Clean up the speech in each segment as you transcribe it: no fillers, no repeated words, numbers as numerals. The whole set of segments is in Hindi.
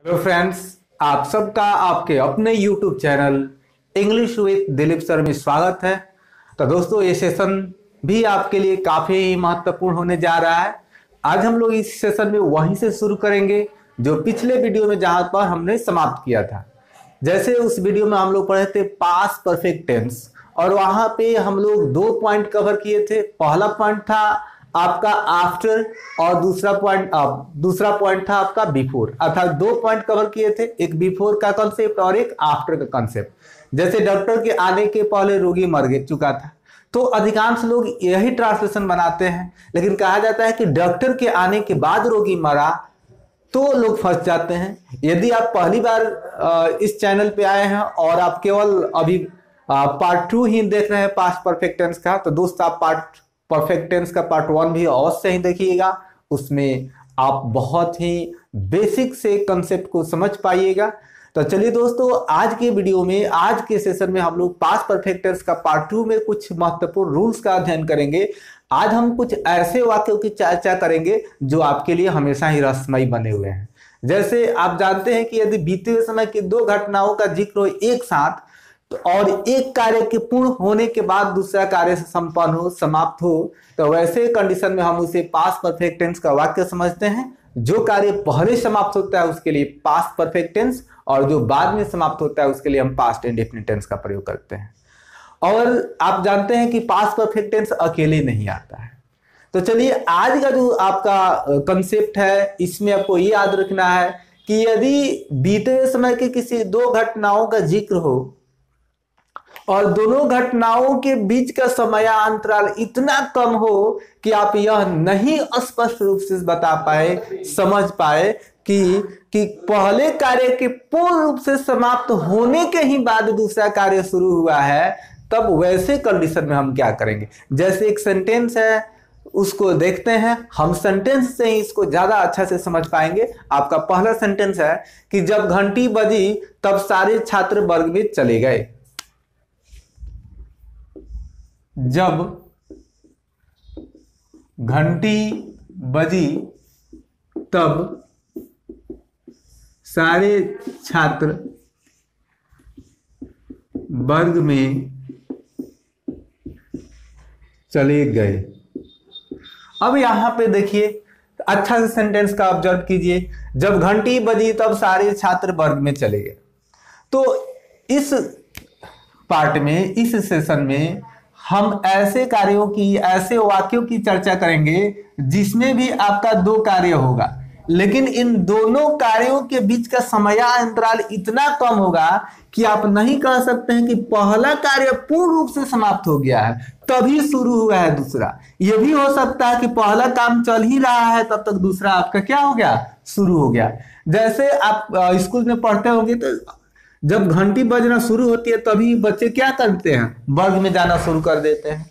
हेलो फ्रेंड्स, आप सबका आपके अपने YouTube channel English with Dilip sir में स्वागत है। तो दोस्तों, ये सेशन भी आपके लिए काफी महत्वपूर्ण होने जा रहा है। आज हम लोग इस सेशन में वहीं से शुरू करेंगे जो पिछले वीडियो में जहां पर हमने समाप्त किया था। जैसे उस वीडियो में हम लोग पढ़े थे पास्ट परफेक्ट टेंस, और वहां पे हम लोग 2 पॉइंट कवर किए थे। पहला पॉइंट था आपका आफ्टर और दूसरा पॉइंट था आपका बिफोर। अर्थात 2 पॉइंट कवर किए थे, एक बिफोर का कॉन्सेप्ट और एक आफ्टर का कॉन्सेप्ट। जैसे डॉक्टर के आने के पहले रोगी मर चुका था, तो अधिकांश लोग यही ट्रांसलेशन बनाते हैं, लेकिन कहा जाता है कि डॉक्टर के आने के बाद रोगी मरा, तो लोग फंस जाते हैं। यदि आप पहली बार इस चैनल पे आए हैं और आप केवल अभी पार्ट 2 ही देख रहे हैं पास्ट परफेक्ट टेंस का, तो दोस्त आप पार्ट परफेक्ट टेंस का पार्ट 1 भी अवश्य ही देखिएगा। उसमें आप बहुत ही बेसिक से कंसेप्ट को समझ पाइएगा। तो चलिए दोस्तों, आज के वीडियो में, आज के सेशन में हम लोग पास्ट परफेक्ट टेंस का पार्ट 2 में कुछ महत्वपूर्ण रूल्स का अध्ययन करेंगे। आज हम कुछ ऐसे वाक्यों की चर्चा करेंगे जो आपके लिए हमेशा ही रहस्यमयी बने हुए हैं। जैसे आप जानते हैं कि यदि बीते हुए समय की 2 घटनाओं का जिक्र हो एक साथ, तो और एक कार्य के पूर्ण होने के बाद दूसरा कार्य संपन्न हो, समाप्त हो, तो वैसे कंडीशन में हम उसे पास्ट परफेक्ट टेंस का वाक्य समझते हैं। जो कार्य पहले समाप्त होता है उसके लिए पास्ट परफेक्ट टेंस, और जो बाद में समाप्त होता है उसके लिए हम पास्ट इंडेफिनिट टेंस का प्रयोग करते हैं। और आप जानते हैं कि पास्ट परफेक्ट टेंस अकेले नहीं आता है। तो चलिए, आज का जो आपका कंसेप्ट है, इसमें आपको ये याद रखना है कि यदि बीते हुए समय के किसी 2 घटनाओं का जिक्र हो और दोनों घटनाओं के बीच का समयांतराल इतना कम हो कि आप यह नहीं स्पष्ट रूप से बता पाए, समझ पाए कि पहले कार्य के पूर्ण रूप से समाप्त होने के ही बाद दूसरा कार्य शुरू हुआ है, तब वैसे कंडीशन में हम क्या करेंगे। जैसे एक सेंटेंस है, उसको देखते हैं। हम सेंटेंस से ही इसको ज्यादा अच्छा से समझ पाएंगे। आपका पहला सेंटेंस है कि जब घंटी बजी तब सारे छात्र वर्ग में चले गए। जब घंटी बजी तब सारे छात्र वर्ग में चले गए। अब यहां पे देखिए, अच्छा से सेंटेंस का ऑब्जर्व कीजिए। जब घंटी बजी तब सारे छात्र वर्ग में चले गए। तो इस पार्ट में, इस सेशन में हम ऐसे कार्यों की, ऐसे वाक्यों की चर्चा करेंगे जिसमें भी आपका 2 कार्य होगा, लेकिन इन दोनों कार्यों के बीच का समयांतराल इतना कम होगा कि आप नहीं कह सकते हैं कि पहला कार्य पूर्ण रूप से समाप्त हो गया है तभी शुरू हुआ है दूसरा। यह भी हो सकता है कि पहला काम चल ही रहा है तब तक दूसरा आपका क्या हो गया, शुरू हो गया। जैसे आप स्कूल में पढ़ते होंगे, तो जब घंटी बजना शुरू होती है तभी बच्चे क्या करते हैं, वर्ग में जाना शुरू कर देते हैं।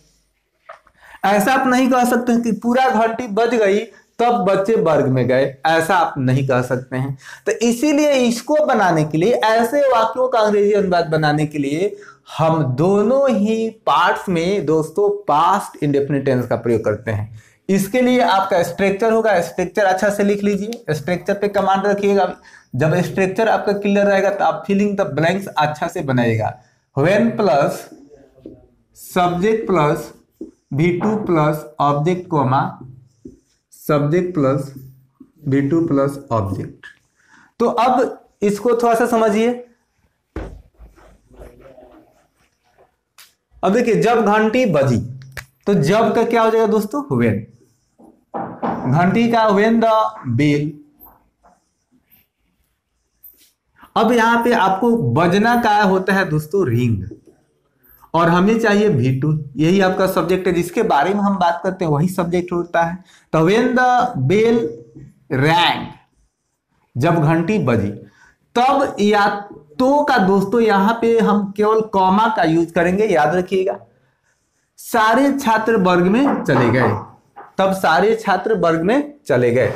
ऐसा आप नहीं कह सकते कि पूरा घंटी बज गई तब बच्चे वर्ग में गए, ऐसा आप नहीं कह सकते हैं। तो इसीलिए इसको बनाने के लिए, ऐसे वाक्यों का अंग्रेजी अनुवाद बनाने के लिए हम दोनों ही पार्ट्स में दोस्तों पास्ट इंडेफिनिट टेंस का प्रयोग करते हैं। इसके लिए आपका स्ट्रक्चर होगा, स्ट्रक्चर अच्छा से लिख लीजिए, स्ट्रक्चर पे कमांड रखिएगा। जब स्ट्रक्चर आपका क्लियर रहेगा तो आप फिलिंग द ब्लैंक्स अच्छा से बनाइएगा। When plus subject plus V2 plus object comma subject plus V2 plus object. तो अब इसको थोड़ा सा समझिए। अब देखिए, जब घंटी बजी, तो जब का क्या हो जाएगा दोस्तों, व्हेन। घंटी का व्हेन द बेल। अब यहां पे आपको बजना का होता है दोस्तों रिंग, और हमें चाहिए V2। यही आपका सब्जेक्ट है, जिसके बारे में हम बात करते हैं वही सब्जेक्ट होता है। तो व्हेन द बेल रैंग, जब घंटी बजी, तब या तो का दोस्तों यहां पे हम केवल कॉमा का यूज करेंगे, याद रखिएगा। सारे छात्र वर्ग में चले गए, तब सारे छात्र वर्ग में चले गए।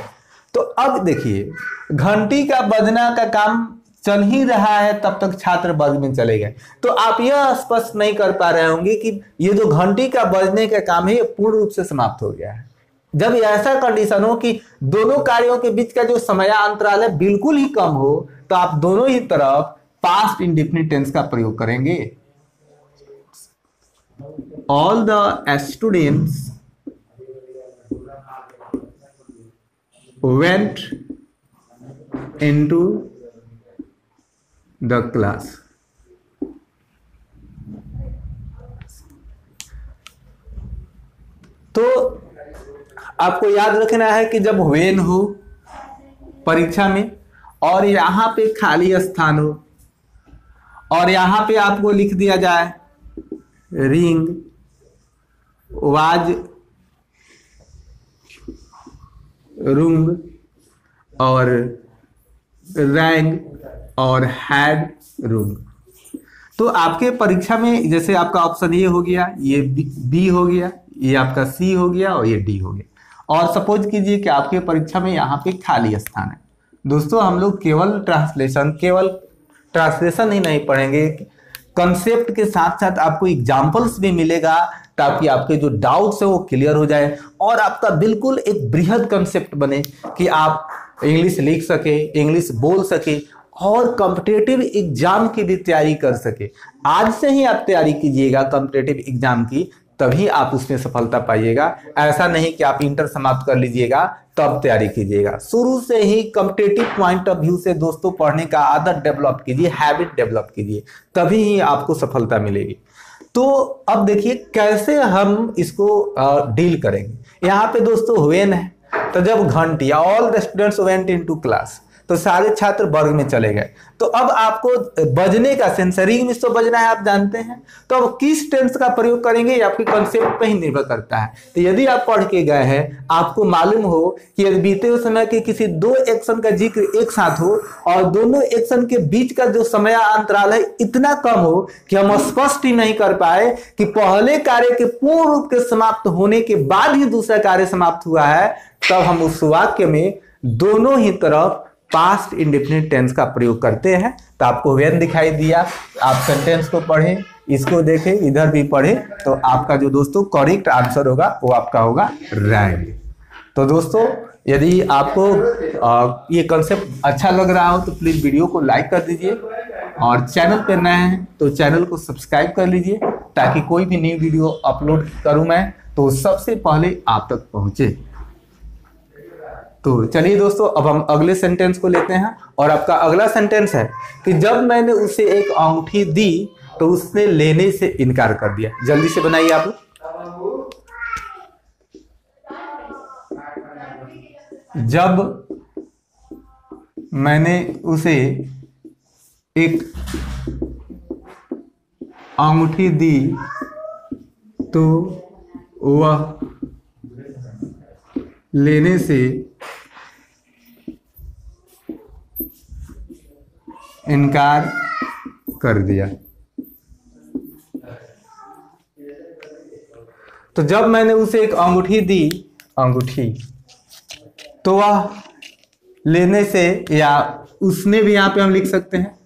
तो अब देखिए, घंटी का बजना का काम चल ही रहा है तब तक छात्र वर्ग में चले गए। तो आप यह स्पष्ट नहीं कर पा रहे होंगे कि ये जो घंटी का बजने का काम है ये पूर्ण रूप से समाप्त हो गया है। जब ऐसा कंडीशन हो कि दोनों कार्यों के बीच का जो समयांतराल है बिल्कुल ही कम हो, तो आप दोनों ही तरफ पास्ट इंडेफिनिट टेंस का प्रयोग करेंगे। All the students went into the class। तो आपको याद रखना है कि जब when हो परीक्षा में और यहां पे खाली स्थान हो और यहां पे आपको लिख दिया जाए रिंग, वाज, रुंग और रैंग और हैड रुंग, तो आपके परीक्षा में जैसे आपका ऑप्शन ए हो गया, ये बी हो गया, ये आपका सी हो गया और ये डी हो गया। और सपोज कीजिए कि आपके परीक्षा में यहाँ पे खाली स्थान है। दोस्तों हम लोग केवल ट्रांसलेशन ही नहीं पढ़ेंगे, कंसेप्ट के साथ साथ आपको एग्जाम्पल्स भी मिलेगा ताकि आपके जो डाउट्स है वो क्लियर हो जाए और आपका बिल्कुल एक बृहद कंसेप्ट बने कि आप इंग्लिश लिख सके, इंग्लिश बोल सके और कॉम्पिटिटिव एग्जाम की भी तैयारी कर सके। आज से ही आप तैयारी कीजिएगा कॉम्पिटिटिव एग्जाम की, तभी आप उसमें सफलता पाइएगा। ऐसा नहीं कि आप इंटर समाप्त कर लीजिएगा तब तैयारी कीजिएगा। शुरू से ही कॉम्पिटिटिव पॉइंट ऑफ व्यू से दोस्तों पढ़ने का आदत डेवलप कीजिए, हैबिट डेवलप कीजिए, तभी ही आपको सफलता मिलेगी। तो अब देखिए कैसे हम इसको डील करेंगे। यहाँ पे दोस्तों व्हेन है, तो जब घंटी all the students went into class, तो सारे छात्र वर्ग में चले गए। तो अब आपको बजने का सेंस, रिंग में तो बजना है आप जानते हैं, तो अब किस टेंस का प्रयोग करेंगे ये आपके कॉन्सेप्ट पे ही निर्भर करता है। तो यदि आप पढ़ के गए हैं, आपको मालूम हो कि यदि बीते हुए समय के किसी दो एक्शन का जिक्र एक साथ हो और दोनों एक्शन के बीच का जो समय अंतराल है इतना कम हो कि हम स्पष्ट ही नहीं कर पाए कि पहले कार्य के पूर्ण रूप के समाप्त होने के बाद ही दूसरा कार्य समाप्त हुआ है, तब हम उस वाक्य में दोनों ही तरफ पास्ट इंडेफिनिट टेंस का प्रयोग करते हैं। तो आपको व्हेन दिखाई दिया, आप सेंटेंस को पढ़ें, इसको देखें, इधर भी पढ़ें, तो आपका जो दोस्तों करेक्ट आंसर होगा वो आपका होगा रैंग। तो दोस्तों यदि आपको ये कंसेप्ट अच्छा लग रहा हो तो प्लीज वीडियो को लाइक कर दीजिए और चैनल पर नए हैं तो चैनल को सब्सक्राइब कर लीजिए ताकि कोई भी न्यू वीडियो अपलोड करूं मैं तो सबसे पहले आप तक पहुंचे। तो चलिए दोस्तों अब हम अगले सेंटेंस को लेते हैं और आपका अगला सेंटेंस है कि जब मैंने उसे एक अंगूठी दी तो उसने लेने से इनकार कर दिया। जल्दी से बनाइए आप लोग। जब मैंने उसे एक अंगूठी दी तो वह लेने से इनकार कर दिया। तो जब मैंने उसे एक अंगूठी दी, अंगूठी, तो वह लेने से, या उसने भी यहां पे हम लिख सकते हैं,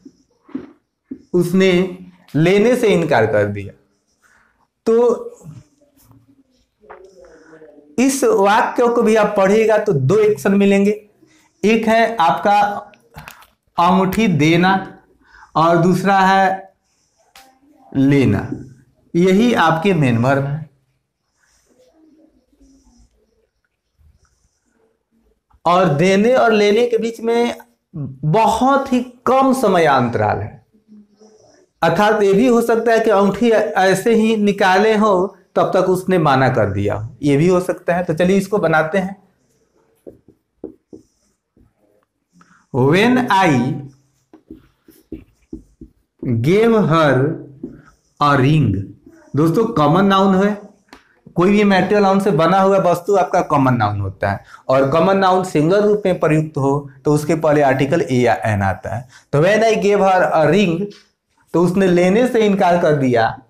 उसने लेने से इनकार कर दिया। तो इस वाक्य को भी आप पढ़िएगा तो दो एक्शन मिलेंगे। एक है आपका अंगूठी देना और दूसरा है लेना। यही आपके मेन वर्ब है। और देने और लेने के बीच में बहुत ही कम समय अंतराल है। अर्थात ये भी हो सकता है कि अंगूठी ऐसे ही निकाले हो तब तक उसने माना कर दिया, ये भी हो सकता है। तो चलिए इसको बनाते हैं। When I gave her a ring, दोस्तों कॉमन नाउन है, कोई भी मैटेरियल नाउन से बना हुआ वस्तु आपका कॉमन नाउन होता है और कॉमन नाउन सिंगल रूप में प्रयुक्त हो तो उसके पहले आर्टिकल ए या एन आता है। तो when I gave her a ring, तो उसने लेने से इनकार कर दिया,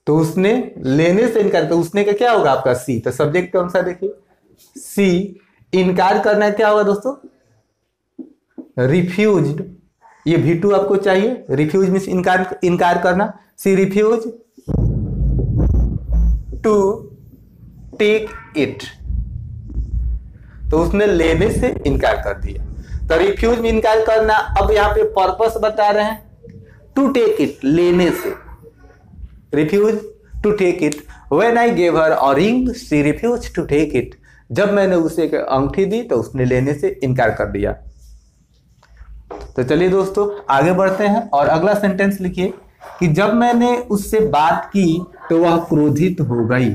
तो उसने लेने से इनकार, तो उसने का क्या होगा आपका सी। तो सब्जेक्ट कौन सा देखिए, सी। इनकार करना क्या होगा दोस्तों, रिफ्यूज्ड। ये V2 आपको चाहिए। रिफ्यूज मीन्स इनकार करना। सी रिफ्यूज टू टेक इट, तो उसने लेने से इनकार कर दिया। तो रिफ्यूज में इनकार करना, अब यहाँ पे पर्पस बता रहे हैं, टू टेक इट, लेने से, refuse to take it. When I gave her a ring she refuse to take it, जब मैंने उसे एक अंगूठी दी तो उसने लेने से इनकार कर दिया। तो चलिए दोस्तों आगे बढ़ते हैं और अगला सेंटेंस लिखिए कि जब मैंने उससे बात की तो वह क्रोधित हो गई।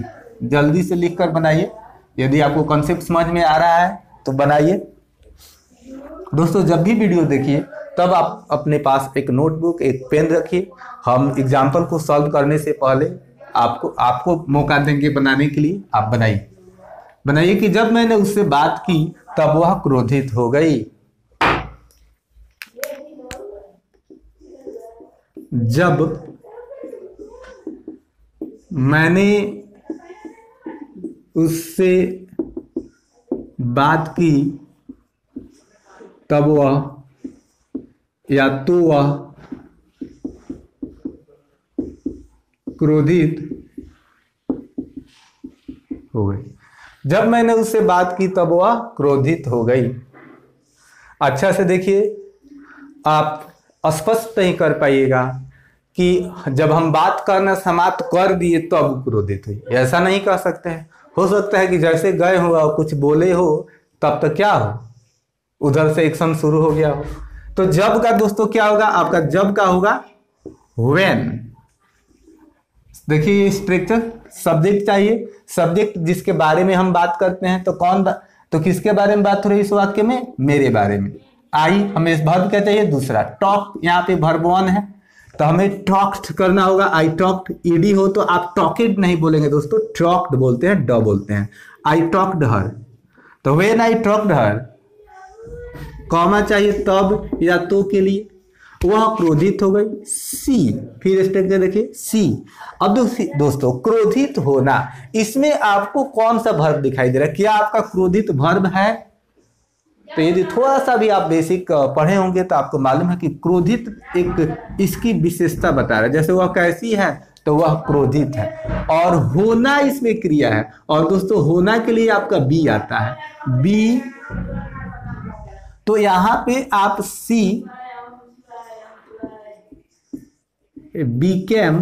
जल्दी से लिखकर बनाइए, यदि आपको कॉन्सेप्ट समझ में आ रहा है तो बनाइए। दोस्तों जब भी वीडियो देखिए तब आप अपने पास एक नोटबुक, एक पेन रखिए। हम एग्जाम्पल को सॉल्व करने से पहले आपको मौका देंगे बनाने के लिए। आप बनाइए कि जब मैंने उससे बात की तब वह क्रोधित हो गई। जब मैंने उससे बात की तब वह, या तो वह क्रोधित हो गई। जब मैंने उससे बात की तब वह क्रोधित हो गई। अच्छा से देखिए, आप स्पष्ट नहीं कर पाइएगा कि जब हम बात करना समाप्त कर दिए तब क्रोधित हुई, ऐसा नहीं कह सकते हैं। हो सकता है कि जैसे गए हो और कुछ बोले हो तब तक क्या हो, उधर से एक्शन शुरू हो गया हो। तो जब का दोस्तों क्या होगा, आपका जब का होगा व्हेन। देखिए स्ट्रक्चर, सब्जेक्ट चाहिए, सब्जेक्ट जिसके बारे में हम बात करते हैं। तो तो किसके बारे में बात हो रही है इस वाक्य में, मेरे बारे में। आई, हमें इस वर्ब क्या चाहिए, दूसरा। टॉक, यहाँ पे वर्ब 1 है तो हमें टॉक्ड करना होगा। आई टॉक्ड, ईडी हो तो आप टॉकेड नहीं बोलेंगे दोस्तों, टॉक्ड बोलते हैं, ड बोलते हैं। आई टॉक्ड हर, तो when I talked her, comma चाहिए तब या तो के लिए, वह क्रोधित हो गई। सी, फिर स्ट्रक्चर देखिए सी। अब दोस्तों क्रोधित होना, इसमें आपको कौन सा वर्ब दिखाई दे रहा है, क्या आपका क्रोधित वर्ब है? तो यदि थोड़ा सा भी आप बेसिक पढ़े होंगे तो आपको मालूम है कि क्रोधित एक इसकी विशेषता बता रहा है। जैसे वह कैसी है तो वह क्रोधित है, और होना इसमें क्रिया है। और दोस्तों होना के लिए आपका बी आता है, बी। तो यहां पे आप सी became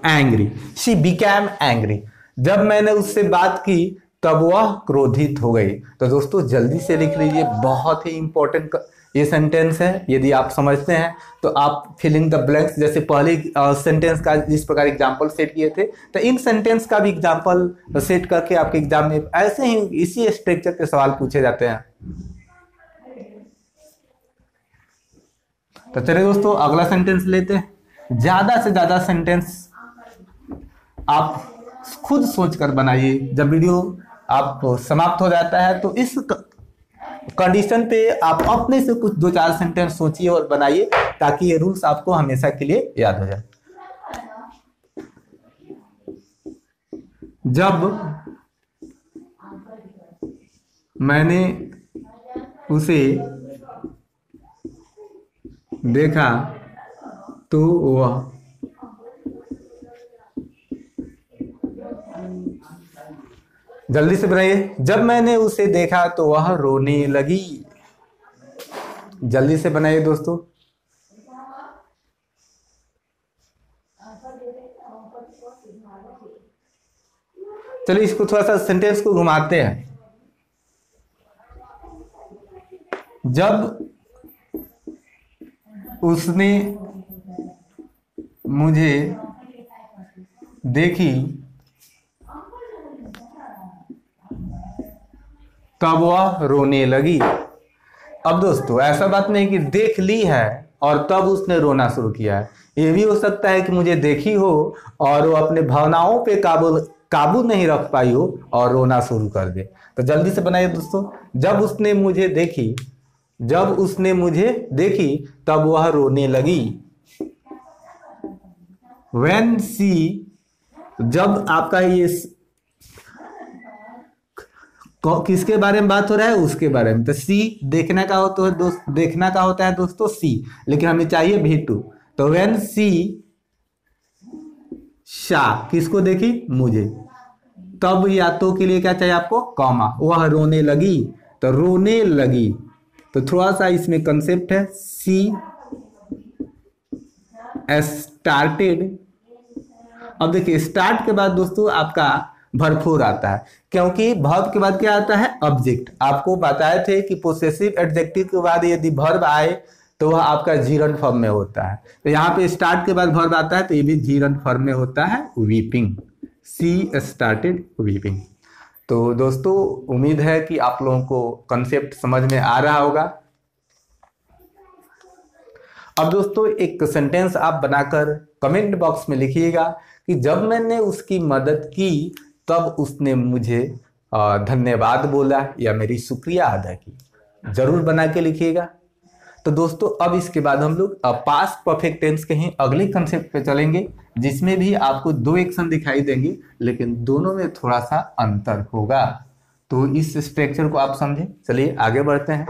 angry, she became angry। जब मैंने उससे बात की तब वह क्रोधित हो गई। तो दोस्तों जल्दी से लिख लीजिए, बहुत ही इंपॉर्टेंट ये सेंटेंस है। यदि आप समझते हैं तो आप फिलिंग द ब्लैंक्स, जैसे पहले सेंटेंस का जिस प्रकार एग्जांपल सेट किए थे, तो इन सेंटेंस का भी एग्जांपल सेट करके आपके एग्जाम में ऐसे ही इसी स्ट्रक्चर के सवाल पूछे जाते हैं। तो चलिए दोस्तों अगला सेंटेंस लेते हैं। ज्यादा से ज्यादा सेंटेंस आप खुद सोचकर बनाइए। जब वीडियो आप समाप्त हो जाता है तो इस कंडीशन पे आप अपने से कुछ 2-4 सेंटेंस सोचिए और बनाइए, ताकि ये रूल्स आपको हमेशा के लिए याद हो जाए। जब मैंने उसे देखा तो वह, जल्दी से बनाइए, जब मैंने उसे देखा तो वह रोने लगी। जल्दी से बनाइए दोस्तों। चलिए इसको थोड़ा सा सेंटेंस को घुमाते हैं। जब उसने मुझे देखी तब वह रोने लगी। अब दोस्तों ऐसा बात नहीं कि देख ली है और तब उसने रोना शुरू किया है। ये भी हो सकता है कि मुझे देखी हो और वो अपने भावनाओं पे काबू नहीं रख पाई हो और रोना शुरू कर दे। तो जल्दी से बनाइए दोस्तों। जब उसने मुझे देखी तब वह रोने लगी। When she, जब आपका ये किसके बारे में बात हो रहा है, उसके बारे में। तो सी देखने का होता है दोस्तों सी, लेकिन हमें चाहिए भी टू। तो व्हेन सी शा, किसको देखी? मुझे। तब या तो के लिए क्या चाहिए आपको? कॉमा। वह रोने लगी, तो रोने लगी, तो थोड़ा सा इसमें कंसेप्ट है। सी स्टार्टेड। अब देखिए स्टार्ट के बाद दोस्तों आपका भरपूर आता है, क्योंकि वर्ब के बाद क्या आता है? ऑब्जेक्ट। आपको बताए थे कि पोसेसिव एडजेक्टिव के बाद यदि वर्ब आए तो वह आपका जीरंड फॉर्म में होता है। तो यहाँ पे स्टार्ट के बाद वर्ब आता है तो ये भी जीरंड फॉर्म में होता है, वीपिंग। सी स्टार्टेड वीपिंग। तो दोस्तों उम्मीद है कि आप लोगों को कंसेप्ट समझ में आ रहा होगा। अब दोस्तों एक सेंटेंस आप बनाकर कमेंट बॉक्स में लिखिएगा कि जब मैंने उसकी मदद की तब उसने मुझे धन्यवाद बोला या मेरी शुक्रिया अदा की। जरूर बना के लिखिएगा। तो दोस्तों अब इसके बाद हम लोग पास्ट परफेक्ट टेंस के ही अगले कंसेप्ट पे चलेंगे, जिसमें भी आपको दो एक्शन दिखाई देंगे, लेकिन दोनों में थोड़ा सा अंतर होगा। तो इस स्ट्रक्चर को आप समझें। चलिए आगे बढ़ते हैं।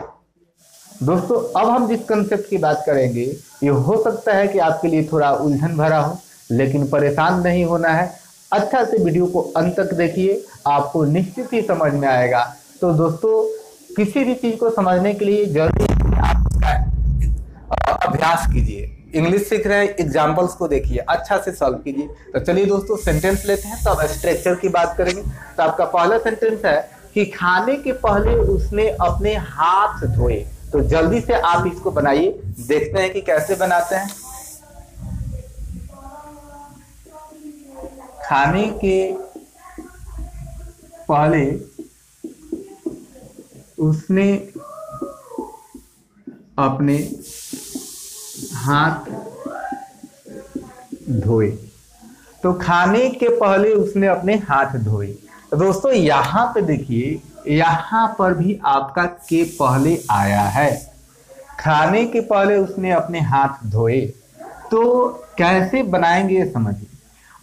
दोस्तों अब हम जिस कंसेप्ट की बात करेंगे ये हो सकता है कि आपके लिए थोड़ा उलझन भरा हो, लेकिन परेशान नहीं होना है। अच्छा से वीडियो को अंत तक देखिए, आपको निश्चित ही समझ में आएगा। तो दोस्तों किसी भी चीज को समझने के लिए जरूरी है कि आप उसका अभ्यास कीजिए। इंग्लिश सीख रहे हैं, एग्जाम्पल्स को देखिए, अच्छा से सॉल्व कीजिए। तो चलिए दोस्तों सेंटेंस लेते हैं, तो अब स्ट्रक्चर की बात करेंगे। तो आपका पहला सेंटेंस है कि खाने के पहले उसने अपने हाथ धोए। तो जल्दी से आप इसको बनाइए, देखते हैं कि कैसे बनाते हैं। खाने के पहले उसने अपने हाथ धोए। तो खाने के पहले उसने अपने हाथ धोए। तो दोस्तों यहां पे देखिए, यहां पर भी आपका के पहले आया है। खाने के पहले उसने अपने हाथ धोए। तो कैसे बनाएंगे ये समझिए।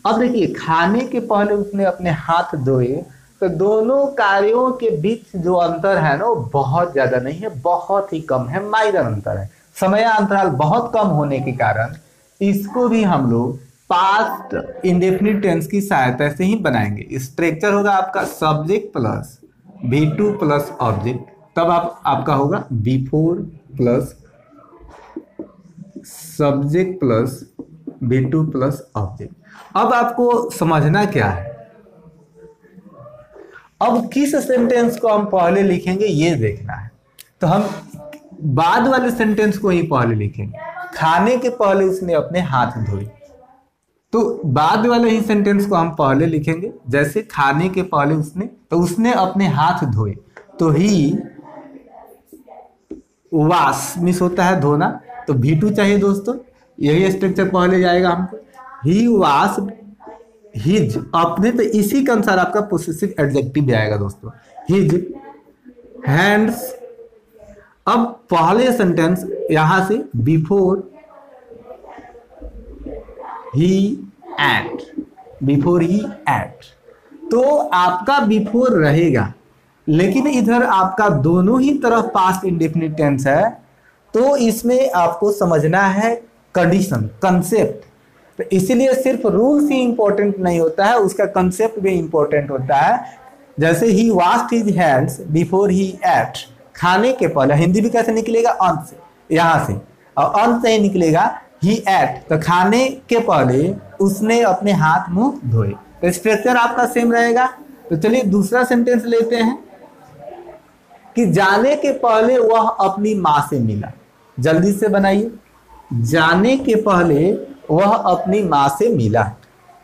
अब देखिए खाने के पहले उसने अपने हाथ धोए, तो दोनों कार्यों के बीच जो अंतर है ना वो बहुत ज्यादा नहीं है, बहुत ही कम है, माइनर अंतर है। समय अंतराल बहुत कम होने के कारण इसको भी हम लोग पास्ट इंडेफिनिट टेंस की सहायता से ही बनाएंगे। स्ट्रक्चर होगा आपका subject plus V2 plus object, तब आपका होगा V4 plus subject plus V2 plus object. अब आपको समझना क्या है, अब किस सेंटेंस को हम पहले लिखेंगे ये देखना है। तो हम बाद वाले सेंटेंस को ही पहले लिखेंगे। खाने के पहले उसने अपने हाथ धोए, तो बाद वाले ही सेंटेंस को हम पहले लिखेंगे। जैसे खाने के पहले उसने, तो उसने अपने हाथ धोए, तो ही वाश मिस होता है धोना, तो V2 चाहिए दोस्तों, यही स्ट्रक्चर पहले जाएगा हमको। ही वाश हिज अपने, तो इसी के अनुसार आपका पोसेसिव एडजेक्टिव भी आएगा दोस्तों। His hands. अब पहले सेंटेंस यहां से बिफोर ही एट, बिफोर ही एट, तो आपका बिफोर रहेगा, लेकिन इधर आपका दोनों ही तरफ पास्ट इंडेफिनिट टेंस है। तो इसमें आपको समझना है कंडीशन, कंसेप्ट। तो इसीलिए सिर्फ रूल्स ही इंपॉर्टेंट नहीं होता है, उसका कंसेप्ट भी इंपॉर्टेंट होता है। जैसे he washed his hands before he ate, खाने के पहले, हिंदी भी कैसे निकलेगा? अंत से, यहां से, और अंत से ही निकलेगा ही एट, तो खाने के पहले उसने अपने हाथ मुंह धोए। तो स्ट्रक्चर आपका सेम रहेगा। तो चलिए दूसरा सेंटेंस लेते हैं कि जाने के पहले वह अपनी मां से मिला। जल्दी से बनाइए। जाने के पहले वह अपनी मां से मिला।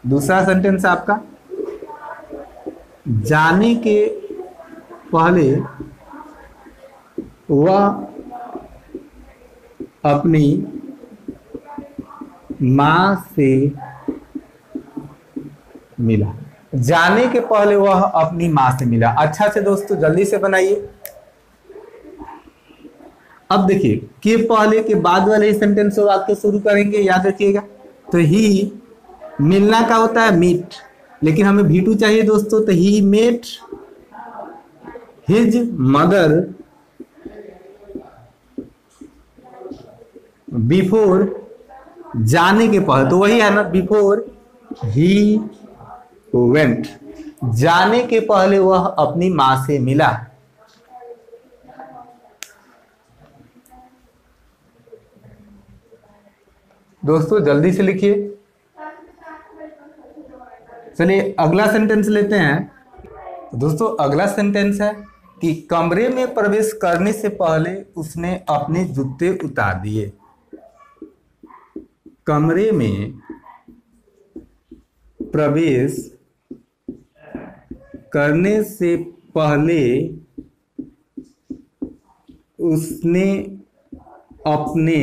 दूसरा सेंटेंस आपका, जाने के पहले वह अपनी मां से मिला। जाने के पहले वह अपनी मां से मिला। अच्छा से दोस्तों जल्दी से बनाइए। अब देखिए के पहले के बाद वाले सेंटेंस वाक्य शुरू करेंगे, याद रखिएगा। तो ही मिलना का होता है मीट, लेकिन हमें V2 चाहिए दोस्तों, तो he met his mother before, जाने के पहले, तो वही है ना बिफोर ही वेंट, जाने के पहले वह अपनी मां से मिला। दोस्तों जल्दी से लिखिए। चलिए अगला सेंटेंस लेते हैं। दोस्तों अगला सेंटेंस है कि कमरे में प्रवेश करने से पहले उसने अपने जूते उतार दिए। कमरे में प्रवेश करने से पहले उसने अपने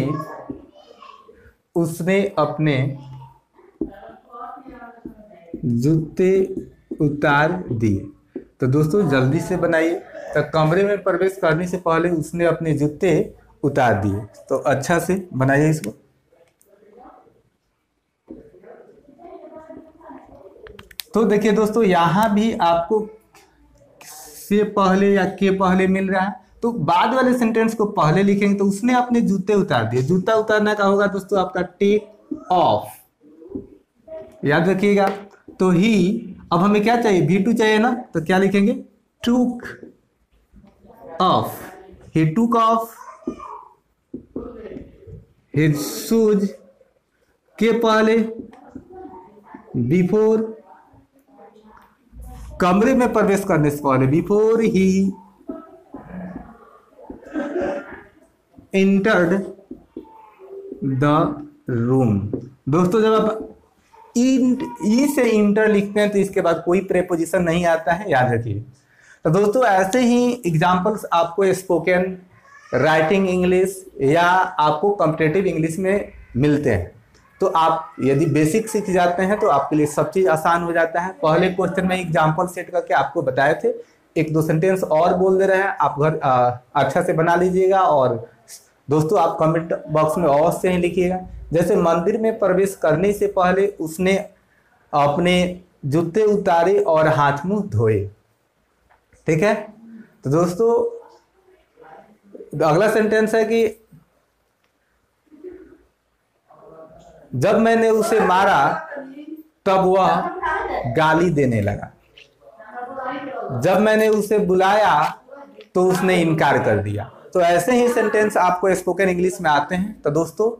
जूते उतार दिए। तो दोस्तों जल्दी से बनाइए। तो कमरे में प्रवेश करने से पहले उसने अपने जूते उतार दिए। तो अच्छा से बनाइए इसको। तो देखिए दोस्तों यहां भी आपको से पहले या के पहले मिल रहा है, तो बाद वाले सेंटेंस को पहले लिखेंगे। तो उसने अपने जूते उतार दिए। जूता उतारना का होगा दोस्तों आपका टेक ऑफ, याद रखिएगा। तो ही, अब हमें क्या चाहिए, V2 चाहिए ना, तो क्या लिखेंगे, टूक ऑफ। ही टूक ऑफ हिज शूज, के पहले बिफोर, कमरे में प्रवेश करने से पहले before he entered the room. दोस्तों जब आप ई से इंटर लिखते हैं तो इसके बाद कोई प्रेपोजिशन नहीं आता है, याद रखिए। तो दोस्तों ऐसे ही एग्जांपल्स आपको स्पोकन राइटिंग इंग्लिश या आपको कॉम्पिटिटिव इंग्लिश में मिलते हैं। तो आप यदि बेसिक सीख जाते हैं तो आपके लिए सब चीज आसान हो जाता है। पहले क्वेश्चन में एग्जांपल सेट करके आपको बताए थे, एक दो सेंटेंस और बोल दे रहे हैं, आप घर अच्छा से बना लीजिएगा। और दोस्तों आप कमेंट बॉक्स में अवश्य ही लिखिएगा। जैसे मंदिर में प्रवेश करने से पहले उसने अपने जूते उतारे और हाथ मुंह धोए। ठीक है। तो दोस्तों अगला सेंटेंस है कि जब मैंने उसे मारा तब वह गाली देने लगा। जब मैंने उसे बुलाया तो उसने इनकार कर दिया। तो ऐसे ही सेंटेंस आपको स्पोकन इंग्लिश में आते हैं। तो दोस्तों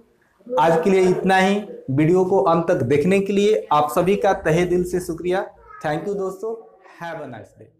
आज के लिए इतना ही। वीडियो को अंत तक देखने के लिए आप सभी का तहे दिल से शुक्रिया। थैंक यू दोस्तों। Have a nice day.